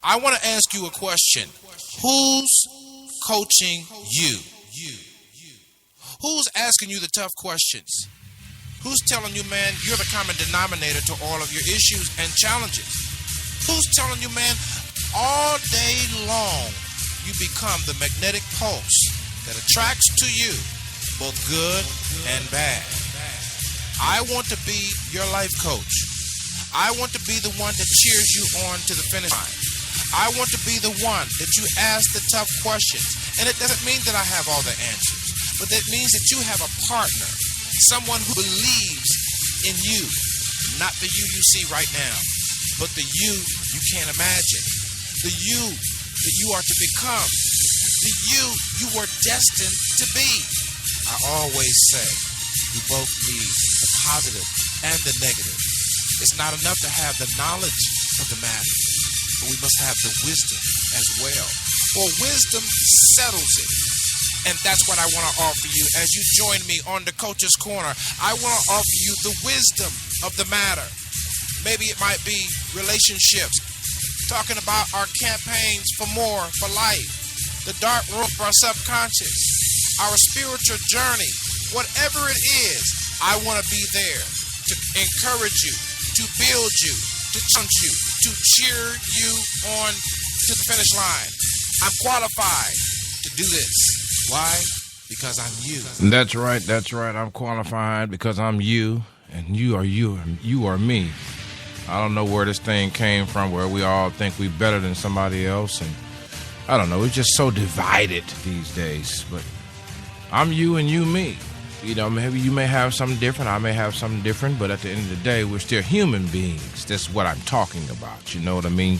I want to ask you a question. Who's coaching you? Who's asking you the tough questions? Who's telling you, man, you're the common denominator to all of your issues and challenges? Who's telling you, man, all day long you become the magnetic pulse that attracts to you both good and bad? I want to be your life coach. I want to be the one that cheers you on to the finish line. I want to be the one that you ask the tough questions. And it doesn't mean that I have all the answers, but that means that you have a partner, someone who believes in you, not the you see right now, but the you can't imagine, the you that you are to become, the you were destined to be. I always say we both need the positive and the negative. It's not enough to have the knowledge of the matter, but we must have the wisdom as well. For wisdom settles it. And that's what I want to offer you as you join me on the Coach's Corner. I want to offer you the wisdom of the matter. Maybe it might be relationships, talking about our campaigns for more, for life, the dark room of our subconscious, our spiritual journey, whatever it is. I want to be there to encourage you, to build you, to challenge you, to cheer you on to the finish line. I'm qualified to do this. Why? Because I'm you. That's right. I'm qualified because I'm you, and you are me. I don't know where this thing came from, where we all think we're better than somebody else, and I don't know. It's just so divided these days. But I'm you and you me. You know, maybe you may have something different, I may have something different, but at the end of the day, we're still human beings. That's what I'm talking about. You know what I mean?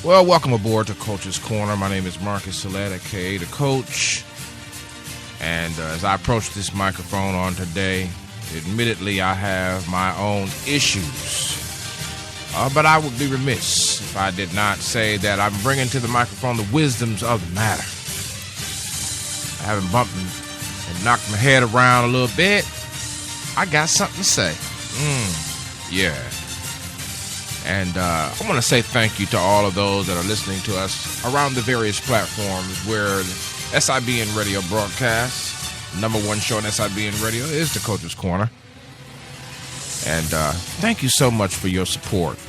Well, welcome aboard to Coach's Corner. My name is Marcus Salette, aka The Coach. And as I approach this microphone on today, admittedly, I have my own issues. But I would be remiss if I did not say that I'm bringing to the microphone the wisdoms of the matter. I haven't bumped and knocked my head around a little bit. I got something to say. Yeah. And I want to say thank you to all of those that are listening to us around the various platforms where SIBN Radio broadcasts. Number one show on SIBN Radio is the Coach's Corner. And thank you so much for your support.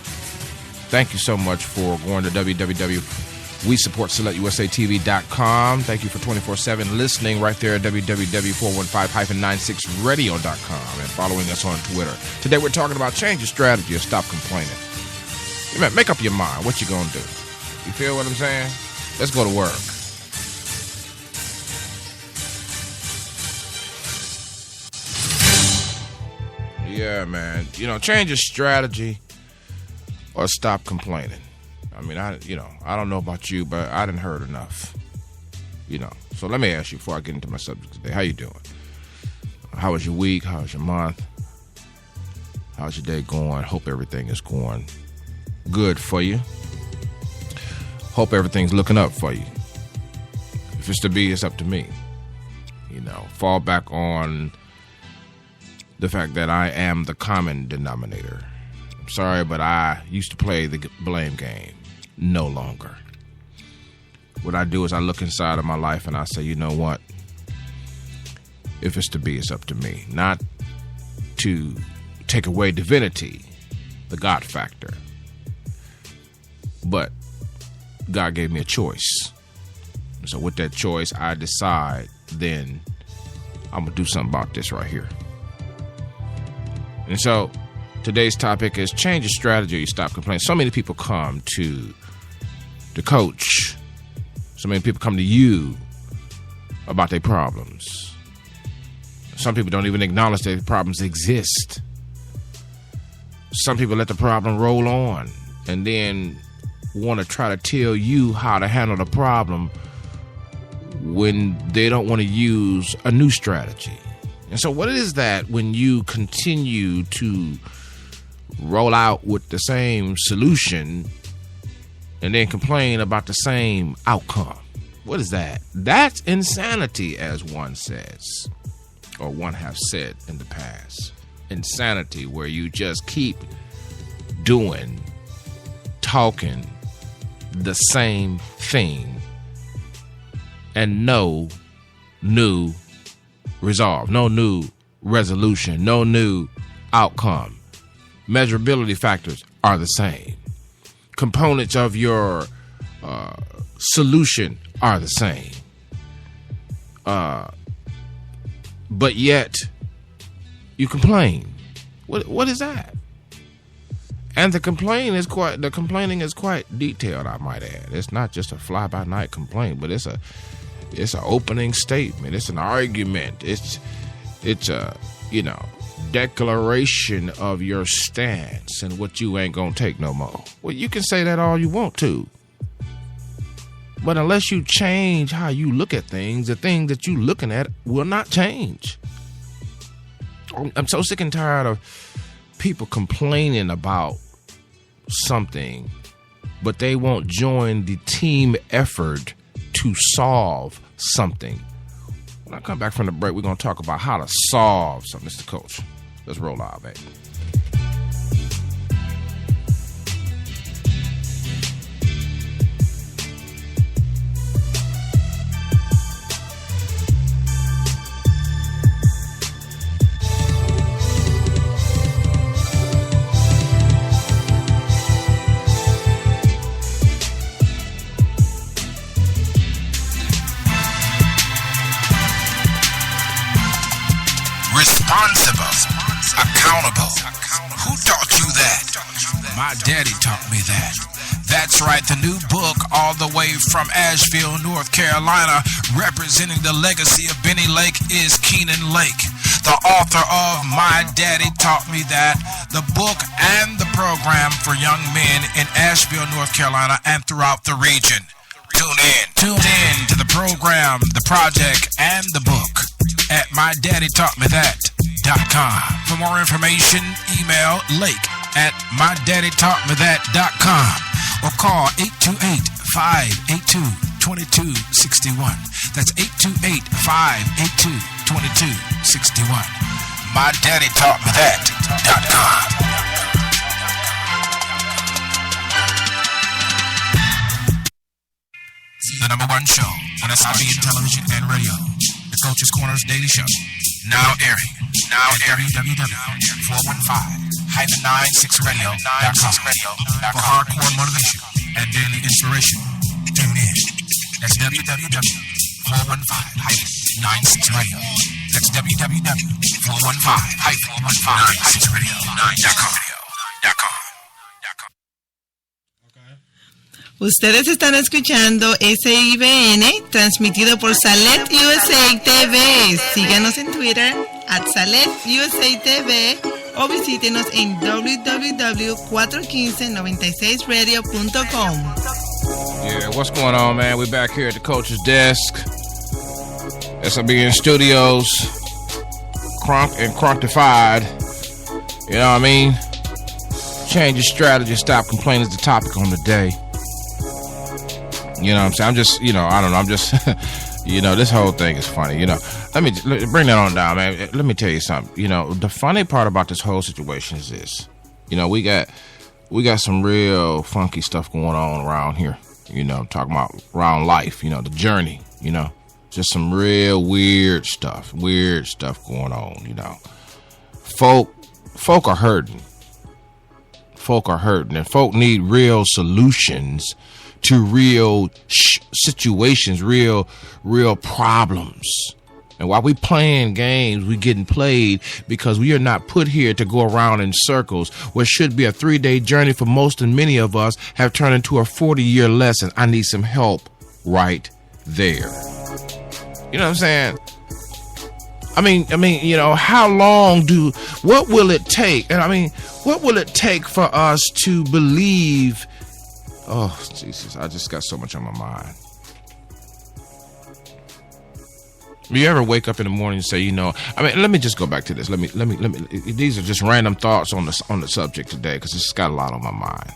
Thank you so much for going to www.WeSupportSelectUSATV.com. Thank you for 24/7 listening right there at www.415-96radio.com and following us on Twitter. Today we're talking about change your strategy or stop complaining. Make up your mind. What you gonna do? You feel what I'm saying? Let's go to work. Yeah, man. You know, change your strategy or stop complaining. I mean, I don't know about you, but I didn't heard enough. You know, so let me ask you before I get into my subject today. How you doing? How was your week? How was your month? How's your day going? Hope everything is going good for you. Hope everything's looking up for you. If it's to be, it's up to me. You know, fall back on the fact that I am the common denominator. I'm sorry, but I used to play the blame game. No longer. What I do is I look inside of my life and I say, you know what? If it's to be, it's up to me. Not to take away divinity, the God factor. But God gave me a choice. So with that choice, I decide then I'm going to do something about this right here. And so today's topic is change your strategy or you stop complaining. So many people come to the coach. So many people come to you about their problems. Some people don't even acknowledge that the problems exist. Some people let the problem roll on and then want to try to tell you how to handle the problem when they don't want to use a new strategy. And so what is that when you continue to roll out with the same solution and then complain about the same outcome? What is that? That's insanity, as one says, or one have said in the past. Insanity, where you just keep doing, talking, the same thing and no new resolve, no new resolution, no new outcome. Measurability factors are the same. Components of your solution are the same. But yet you complain. What is that? And the complaining is quite detailed, I might add. It's not just a fly by night complaint, but it's an opening statement. It's an argument. It's a declaration of your stance and what you ain't gonna take no more. Well, you can say that all you want to, but unless you change how you look at things, the thing that you looking at will not change. I'm so sick and tired of people complaining about something, but they won't join the team effort to solve something. When I come back from the break, we're going to talk about how to solve something. Mr. Coach, let's roll out, baby. Responsible, accountable. Who taught you that? My daddy taught me that. That's right, the new book all the way from Asheville, North Carolina, representing the legacy of Benny Lake is Keenan Lake, the author of My Daddy Taught Me That, the book and the program for young men in Asheville, North Carolina and throughout the region. Tune in to the program, the project, and the book at mydaddytaughtmethat.com. For more information, email lake@mydaddytaughtmethat.com or call 828-582-2261. That's 828-582-2261. mydaddytaughtmethat.com. The number one show on SIB television and radio, the Coach's Corners Daily Show. Now airing www.415-96radio.com for hardcore motivation and daily inspiration. Tune in. That's www.415-96radio. That's www.415-96radio.com. Ustedes están escuchando SIBN, transmitido por Salet USA TV. Síganos en Twitter @SaletUSATV o visítenos en www.41596radio.com. Yeah, what's going on, man? We're back here at the Coach's Desk. SIBN Studios. Crunk and Crunkified. You know what I mean? Change your strategy, stop complaining is the topic on the day. You know what I'm saying? I'm just, I don't know. I'm just, this whole thing is funny. Let me bring that on down, man. Let me tell you something. The funny part about this whole situation is this. We got some real funky stuff going on around here. Talking about around life, the journey, just some real weird stuff going on, Folk are hurting. And folk need real solutions to real situations, real problems. And while we playing games, we getting played because we are not put here to go around in circles. What should be a 3-day journey for most and many of us have turned into a 40-year lesson. I need some help right there. You know what I'm saying? I mean, how long what will it take? And what will it take for us to believe? Oh, Jesus, I just got so much on my mind. You ever wake up in the morning and say, let me just go back to this. Let me. These are just random thoughts on the subject today because it's got a lot on my mind.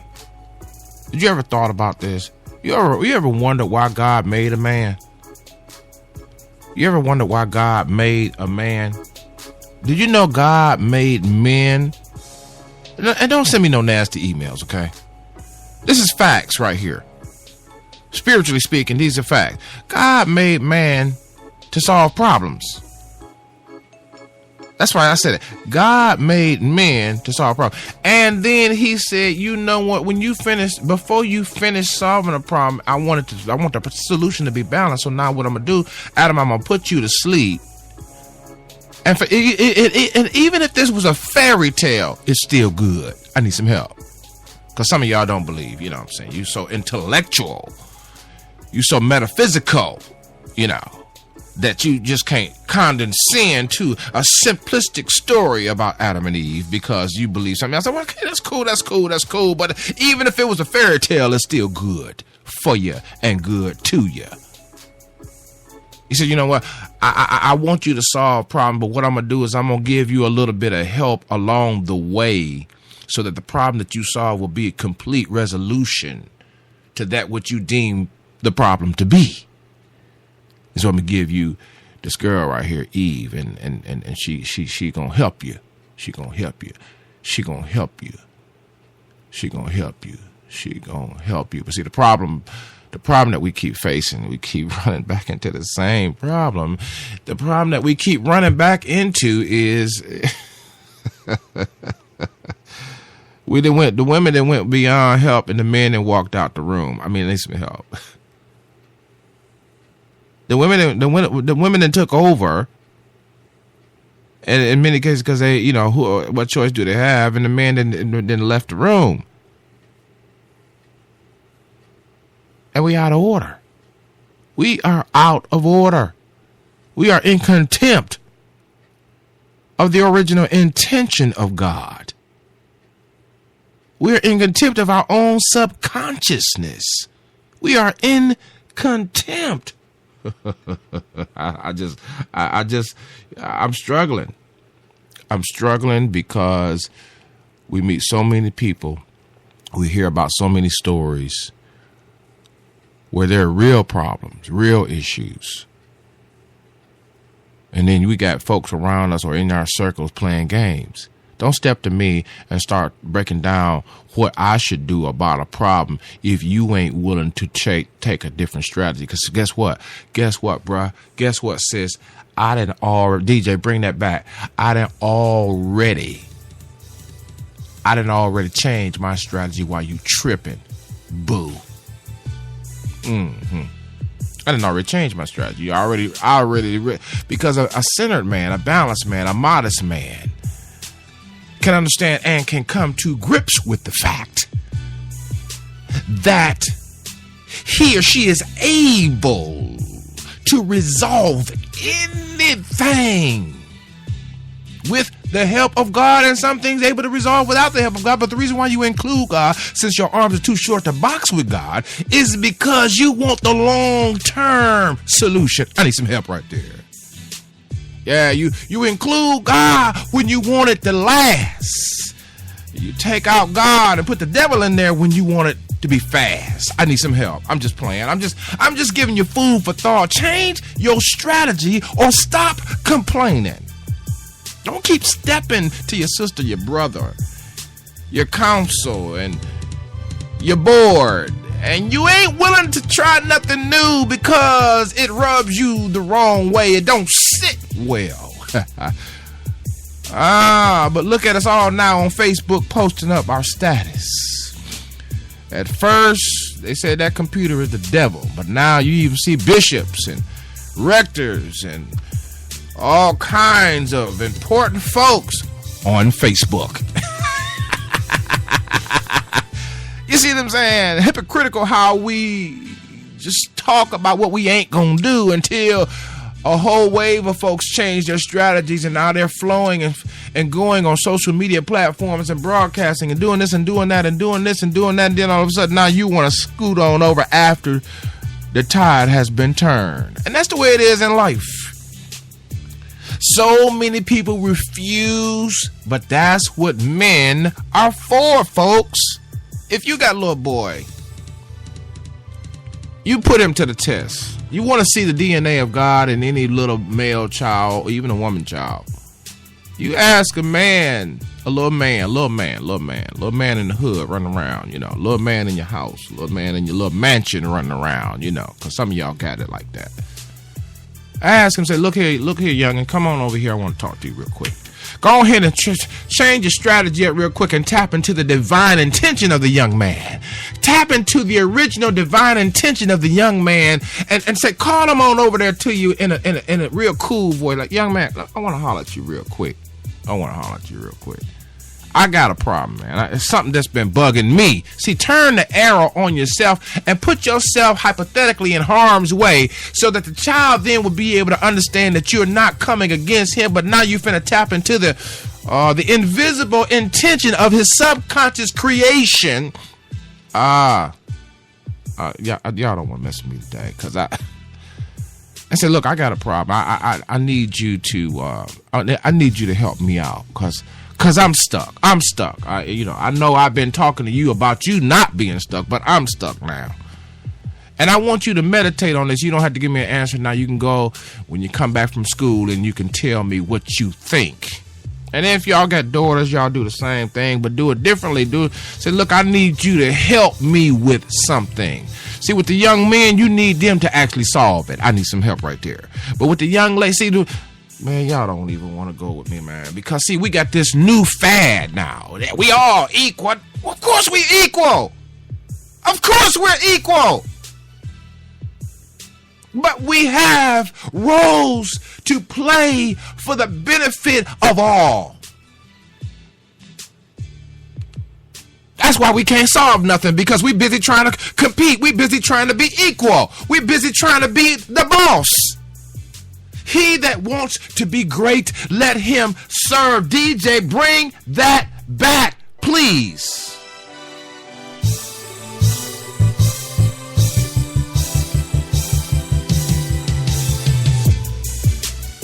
Did you ever thought about this? You ever wonder why God made a man? You ever wonder why God made a man? Did you know God made men? And don't send me no nasty emails, okay? This is facts right here. Spiritually speaking, these are facts. God made man to solve problems. That's why I said it. God made men to solve problems. And then he said, you know what, before you finish solving a problem, I want the solution to be balanced. So now what I'm going to do, Adam, I'm going to put you to sleep. And and even if this was a fairy tale, it's still good. I need some help. Because some of y'all don't believe, you know what I'm saying? You so intellectual. You so metaphysical, you know, that you just can't condescend to a simplistic story about Adam and Eve because you believe something. I said, well, okay, that's cool. But even if it was a fairy tale, it's still good for you and good to you. He said, you know what? I want you to solve a problem, but what I'm going to do is I'm going to give you a little bit of help along the way so that the problem that you solve will be a complete resolution to that which you deem the problem to be. So I'm going to give you this girl right here, Eve, and she going to help you. She going to help you. She going to help you. She going to help you. She going to help you. But see, the problem that we keep facing, we keep running back into the same problem. The problem that we keep running back into is the women that went beyond help and the men that walked out the room. I mean, they need some help. The women that took over, and in many cases because they, you know, what choice do they have? And the men then left the room. And we out of order. We are out of order. We are in contempt of the original intention of God. We're in contempt of our own subconsciousness. We are in contempt. I'm struggling. I'm struggling because we meet so many people. We hear about so many stories where there are real problems, real issues. And then we got folks around us or in our circles playing games. Don't step to me and start breaking down what I should do about a problem if you ain't willing to take a different strategy. Because guess what? Guess what, bruh? Guess what, sis? DJ, bring that back. I didn't already change my strategy while you tripping. Boo. I didn't already change my strategy. Because a centered man, a balanced man, a modest man can understand and can come to grips with the fact that he or she is able to resolve anything with the help of God, and some things able to resolve without the help of God. But the reason why you include God, since your arms are too short to box with God, is because you want the long-term solution. I need some help right there. Yeah, you include God when you want it to last. You take out God and put the devil in there when you want it to be fast. I need some help. I'm just playing. I'm just giving you food for thought. Change your strategy or stop complaining. Don't keep stepping to your sister, your brother, your counsel, and your board, and you ain't willing to try nothing new because it rubs you the wrong way. It don't sit well. But look at us all now on Facebook posting up our status. At first, they said that computer is the devil, but now you even see bishops and rectors and all kinds of important folks on Facebook. You see what I'm saying? Hypocritical how we just talk about what we ain't gonna do until a whole wave of folks change their strategies, and now they're flowing and going on social media platforms and broadcasting and doing this and doing that and doing this and doing that, and then all of a sudden now you want to scoot on over after the tide has been turned. And that's the way it is in life. So many people refuse, but that's what men are for, folks. If you got a little boy, you put him to the test. You want to see the DNA of God in any little male child or even a woman child. You ask a man a little man in the hood running around, a little man in your house, a little man in your little mansion running around, because some of y'all got it like that. I ask him, say, look here, youngin', come on over here. I want to talk to you real quick. Go ahead and change your strategy up real quick and tap into the divine intention of the young man. Tap into the original divine intention of the young man and say, call him on over there to you in a real cool voice. Like, young man, I want to holler at you real quick. I got a problem, man. It's something that's been bugging me. See, turn the arrow on yourself and put yourself hypothetically in harm's way so that the child then will be able to understand that you're not coming against him, but now you finna tap into the invisible intention of his subconscious creation. Y'all don't want to mess with me today, because I said, look, I got a problem. I need you to I need you to help me out, because I'm stuck. I know I've been talking to you about you not being stuck, but I'm stuck now. And I want you to meditate on this. You don't have to give me an answer now. You can go when you come back from school and you can tell me what you think. And if y'all got daughters, y'all do the same thing, but do it differently. Say, look, I need you to help me with something. See, with the young men, you need them to actually solve it. I need some help right there. But with the young ladies, see, man, y'all don't even want to go with me, man. Because, see, we got this new fad now that we all equal. Of course we equal. Of course we're equal. But we have roles to play for the benefit of all. That's why we can't solve nothing, because we busy trying to compete. We busy trying to be equal. We busy trying to be the boss. He that wants to be great, let him serve. DJ, bring that back, please.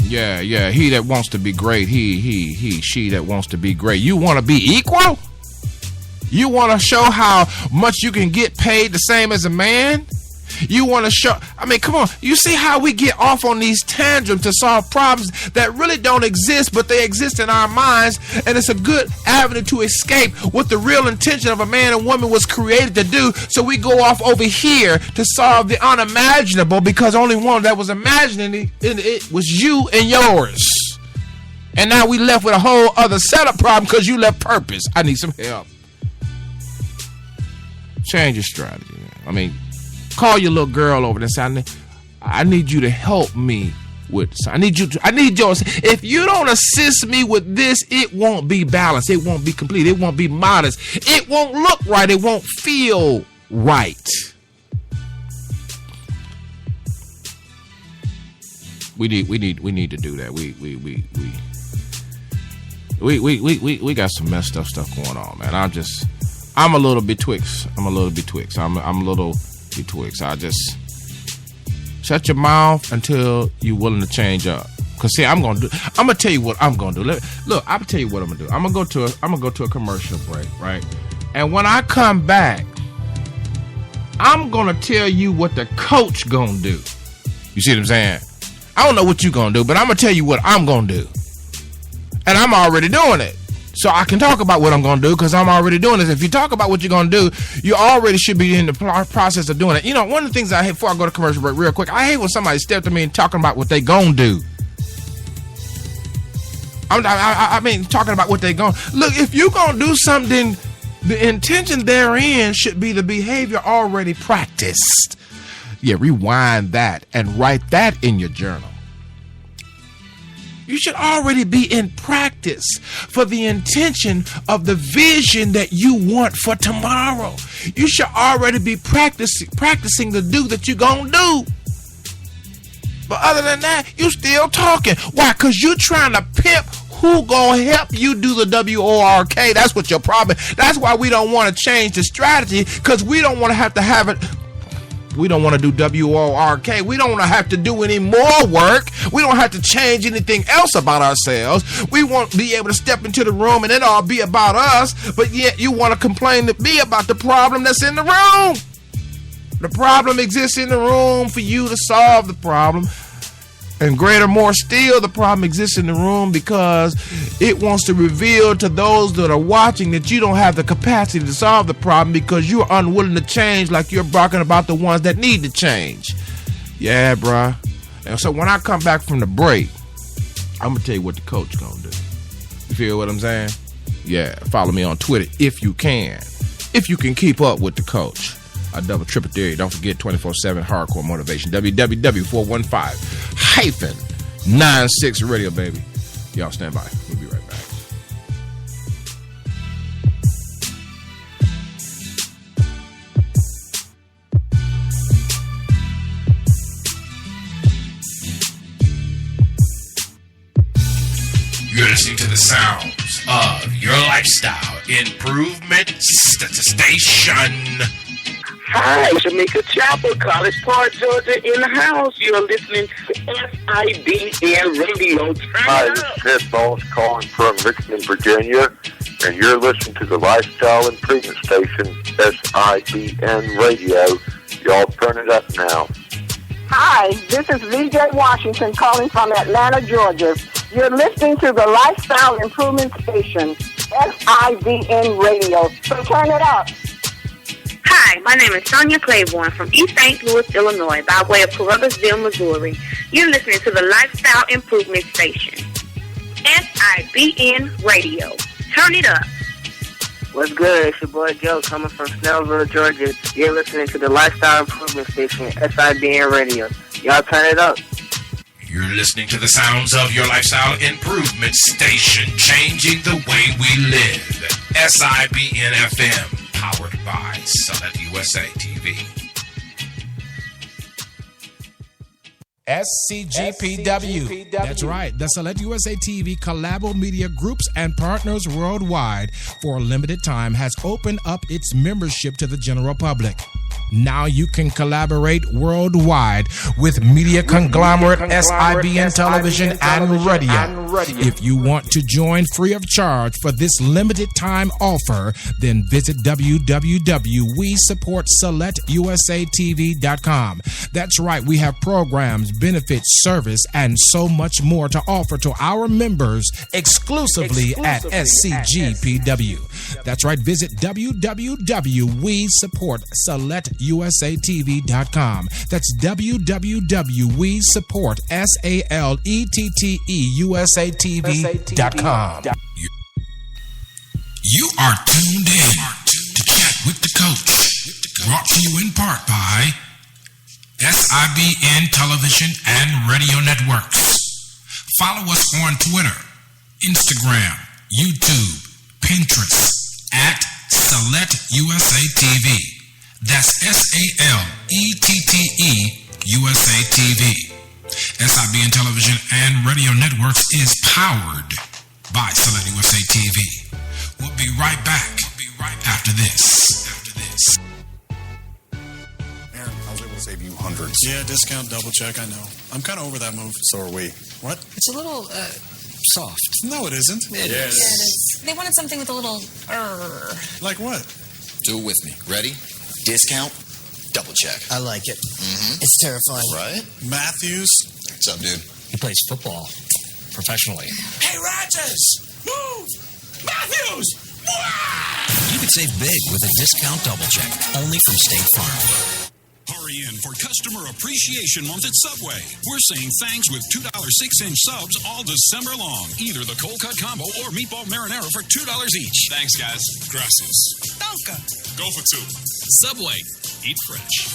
Yeah. He that wants to be great. She that wants to be great. You want to be equal? You want to show how much you can get paid the same as a man? You want to show, come on. You see how we get off on these tantrums to solve problems that really don't exist, but they exist in our minds. And it's a good avenue to escape what the real intention of a man and woman was created to do. So we go off over here to solve the unimaginable, because only one that was imagining it was you and yours. And now we left with a whole other setup problem because you left purpose. I need some help. Change your strategy. Call your little girl over there and say, I need you to help me with this. I need yours. If you don't assist me with this, it won't be balanced. It won't be complete. It won't be modest. It won't look right. It won't feel right. We need to do that. We got some messed up stuff going on, man. I'm a little betwixt. I just shut your mouth until you're willing to change up. Cause see, I'm gonna tell you what I'm gonna do. Look, I'll tell you what I'm gonna do. I'm gonna go to a commercial break, right? And when I come back, I'm gonna tell you what the coach gonna do. You see what I'm saying? I don't know what you gonna do, but I'm gonna tell you what I'm gonna do. And I'm already doing it. So I can talk about what I'm going to do because I'm already doing this. If you talk about what you're going to do, you already should be in the process of doing it. You know, one of the things I hate, before I go to commercial break real quick, I hate when somebody steps to me and talking about what they going to do. Talking about what they going to... Look, if you going to do something, the intention therein should be the behavior already practiced. Yeah, rewind that and write that in your journal. You should already be in practice for the intention of the vision that you want for tomorrow. You should already be practicing the do that you're going to do. But other than that, you still talking. Why? Because you're trying to pimp who going to help you do the WORK. That's what your problem is. That's why we don't want to change the strategy, because we don't want to have it. We don't want to do WORK. We don't want to have to do any more work. We don't have to change anything else about ourselves. We won't be able to step into the room and it all be about us, but yet you want to complain to me about the problem that's in the room. The problem exists in the room for you to solve the problem. And greater, more still, the problem exists in the room because it wants to reveal to those that are watching that you don't have the capacity to solve the problem because you're unwilling to change, like you're barking about the ones that need to change. Yeah, bruh. And so when I come back from the break, I'm going to tell you what the coach going to do. You feel what I'm saying? Yeah, follow me on Twitter if you can. If you can keep up with the coach. I double triple theory. Don't forget 24/7 hardcore motivation. www.415-96 radio, baby. Y'all stand by. We'll be right back. You're listening to the sounds of your lifestyle improvement station. Hi, Jamaica Chapel, College Park, Georgia, in the house. You're listening to SIBN Radio. Hi, this is Ted Bones calling from Richmond, Virginia, and you're listening to the Lifestyle Improvement Station, SIBN Radio. Y'all turn it up now. Hi, this is VJ Washington calling from Atlanta, Georgia. You're listening to the Lifestyle Improvement Station, SIBN Radio. So turn it up. Hi, my name is Sonia Claiborne from East St. Louis, Illinois, by way of Columbusville, Missouri. You're listening to the Lifestyle Improvement Station, SIBN Radio. Turn it up. What's good? It's your boy Joe coming from Snellville, Georgia. You're listening to the Lifestyle Improvement Station, SIBN Radio. Y'all turn it up. You're listening to the sounds of your lifestyle improvement station, changing the way we live. SIBN FM. Powered by Select USA TV. SCGPW. That's right. The Select USA TV Collabo Media Groups and Partners Worldwide for a limited time has opened up its membership to the general public. Now you can collaborate worldwide with media conglomerate SIBN Television and Radio. If you want to join free of charge for this limited time offer, then visit www.WeSupportSelectUSATV.com. That's right, we have programs, benefits, service, and so much more to offer to our members exclusively at SCGPW. That's right, visit www.WeSupportSelectUSATV.com. That's www.WeSupportSaletTV.com. You are tuned in to Chat with the Coach. Brought to you in part by SIBN Television and Radio Networks. Follow us on Twitter, Instagram, YouTube, Pinterest at Select USA TV. That's SALETTE USA TV. SIBN Television and Radio Networks is powered by Select USA TV. We'll be right back after this. Aaron, I was able to save you hundreds. Yeah, discount double check, I know. I'm kind of over that move. So are we. What? It's a little, soft. No, it isn't. It is. They wanted something with a little, Like what? Do it with me. Ready? Discount, double check. I like it. Mm-hmm. It's terrifying. Right? Matthews? What's up, dude? He plays football professionally. Hey, Rogers! Move! Matthews! You could save big with a discount double check, only from State Farm. Hurry in for Customer Appreciation Month at Subway. We're saying thanks with $2 6-inch subs all December long. Either the cold cut combo or meatball marinara for $2 each. Thanks, guys. Gracias. Donka. Go for two. Subway. Eat fresh.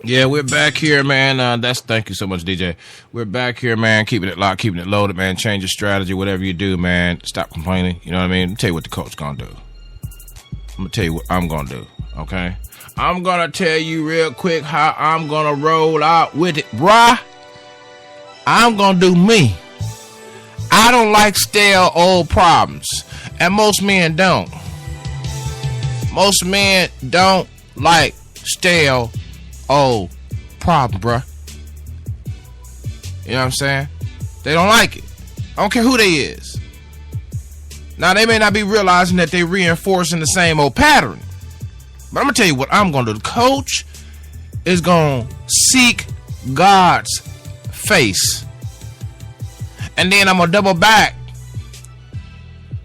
Yeah, we're back here, man. Thank you so much, DJ. We're back here, man. Keeping it locked, keeping it loaded, man. Change your strategy, whatever you do, man. Stop complaining. You know what I mean? I'll tell you what the coach gonna do. I'm gonna tell you what I'm gonna do. Okay? I'm gonna tell you real quick how I'm gonna roll out with it, bruh. I'm gonna do me. I don't like stale old problems, and most men don't. Most men don't like stale old problem, bruh. You know what I'm saying? They don't like it. I don't care who they is. Now, they may not be realizing that they're reinforcing the same old pattern. But I'm going to tell you what I'm going to do. The coach is going to seek God's face. And then I'm going to double back,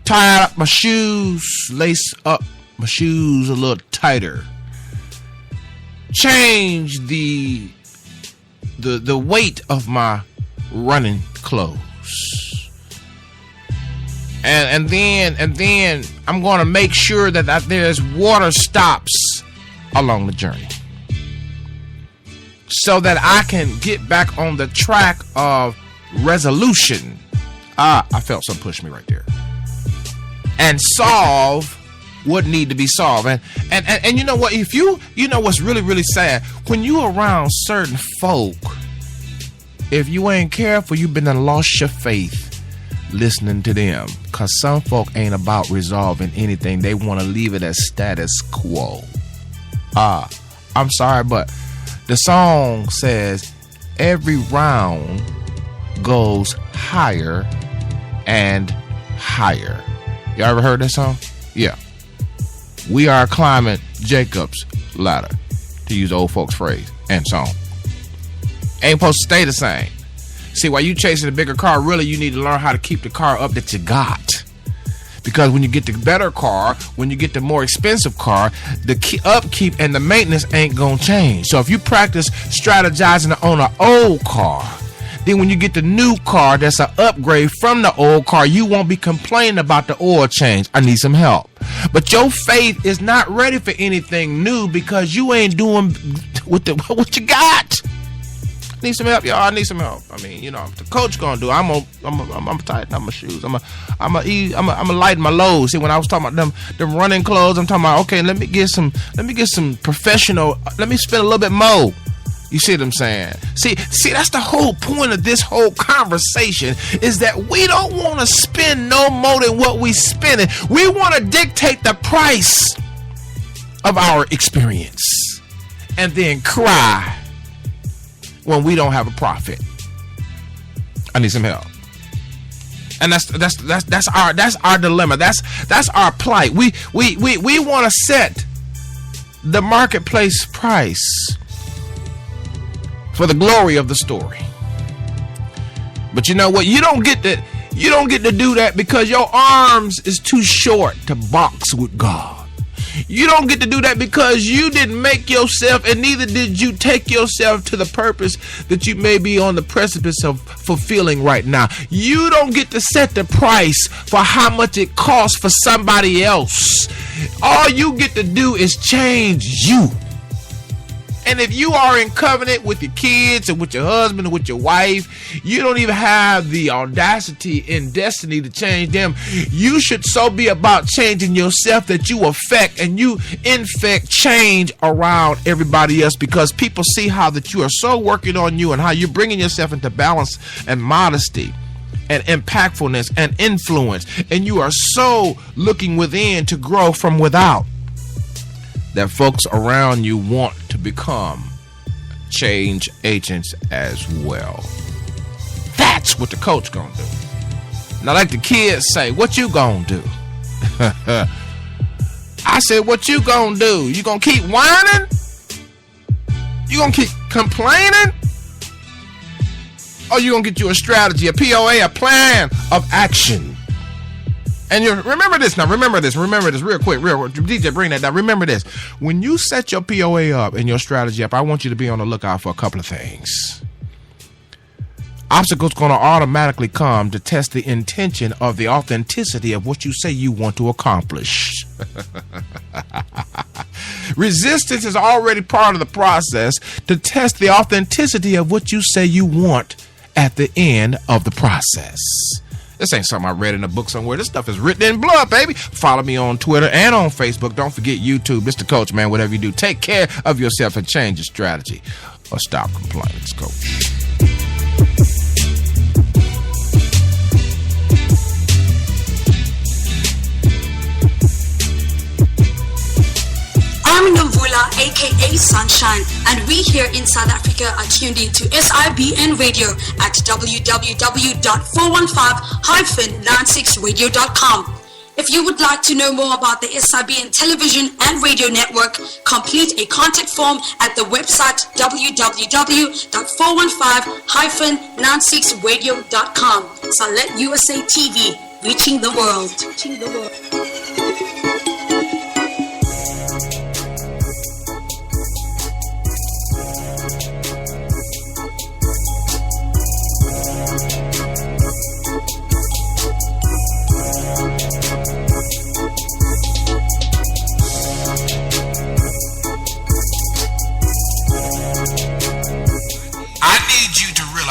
tie up my shoes, lace up my shoes a little tighter, change the weight of my running clothes. And then I'm going to make sure that there's water stops along the journey, so that I can get back on the track of resolution. I felt some push me right there. And solve what need to be solved. And you know what? If you know what's really, really sad, when you around certain folk, if you ain't careful, you been done lost your faith listening to them, because some folk ain't about resolving anything. They want to leave it as status quo. I'm sorry, but the song says every round goes higher and higher. You ever heard that song? Yeah. We are climbing Jacob's ladder, to use old folks' phrase and song. Ain't supposed to stay the same. See, while you chasing a bigger car, really you need to learn how to keep the car up that you got. Because when you get the better car, when you get the more expensive car, the upkeep and the maintenance ain't gonna change. So if you practice strategizing on an old car, then when you get the new car that's an upgrade from the old car, you won't be complaining about the oil change. I need some help. But your faith is not ready for anything new because you ain't doing what you got. I need some help, y'all. I need some help. I mean, you know, the coach gonna do. I'm gonna tighten up my shoes. I'm gonna lighten my load. See, when I was talking about them running clothes, I'm talking about, okay, let me get some professional. Let me spend a little bit more. You see what I'm saying? See, that's the whole point of this whole conversation, is that we don't want to spend no more than what we spending. We want to dictate the price of our experience and then cry when we don't have a profit. I need some help. And that's our dilemma. That's our plight. We want to set the marketplace price for the glory of the story. But you know what? You don't get to do that because your arms is too short to box with God. You don't get to do that because you didn't make yourself, and neither did you take yourself to the purpose that you may be on the precipice of fulfilling right now. You don't get to set the price for how much it costs for somebody else. All you get to do is change you. And if you are in covenant with your kids and with your husband and with your wife, you don't even have the audacity and destiny to change them. You should so be about changing yourself that you affect and you infect change around everybody else, because people see how that you are so working on you and how you're bringing yourself into balance and modesty and impactfulness and influence. And you are so looking within to grow from without, that folks around you want to become change agents as well. That's what the coach gonna do. Now, like the kids say, what you gonna do? I said, what you gonna do? You gonna keep whining? You gonna keep complaining? Or you gonna get you a strategy, a POA, a plan of action? And you remember this real quick, DJ, bring that down. Remember this. When you set your POA up and your strategy up, I want you to be on the lookout for a couple of things. Obstacles going to automatically come to test the intention of the authenticity of what you say you want to accomplish. Resistance is already part of the process to test the authenticity of what you say you want at the end of the process. This ain't something I read in a book somewhere. This stuff is written in blood, baby. Follow me on Twitter and on Facebook. Don't forget YouTube. Mr. Coach, man, whatever you do, take care of yourself and change your strategy. Or stop complaining, it's Coach. I'm Nomvula, aka Sunshine, and we here in South Africa are tuned in to SIBN Radio at www.415-96radio.com. If you would like to know more about the SIBN television and radio network, complete a contact form at the website www.415-96radio.com. Salet USA TV, reaching the world.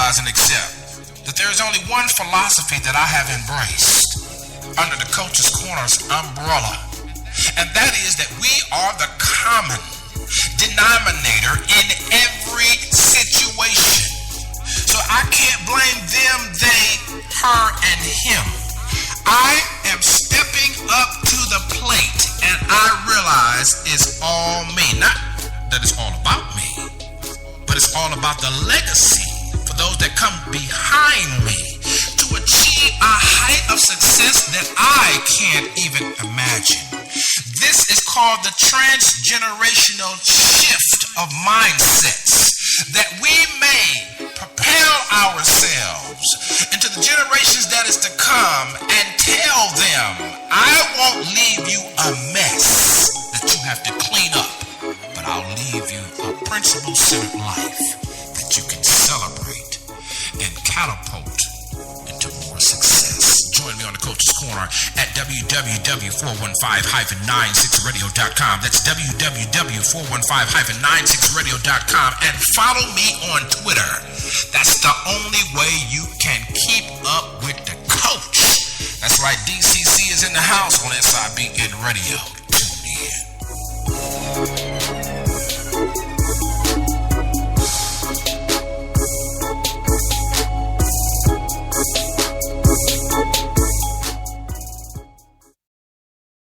And accept that there is only one philosophy that I have embraced under the Coach's Corner's umbrella, and that is that we are the common denominator in every situation. So I can't blame them, they, her, and him. I am stepping up to the plate, and I realize it's all me. Not that it's all about me, but it's all about the legacy those that come behind me to achieve a height of success that I can't even imagine. This is called the transgenerational shift of mindsets, that we may propel ourselves into the generations that is to come and tell them, I won't leave you a mess that you have to clean up, but I'll leave you a principle-centered life that you can celebrate and catapult into more success. Join me on the Coach's Corner at www.415-96radio.com. That's www.415-96radio.com, and follow me on Twitter. That's the only way you can keep up with the coach. That's right, DCC is in the house on SIBN Radio. Tune in.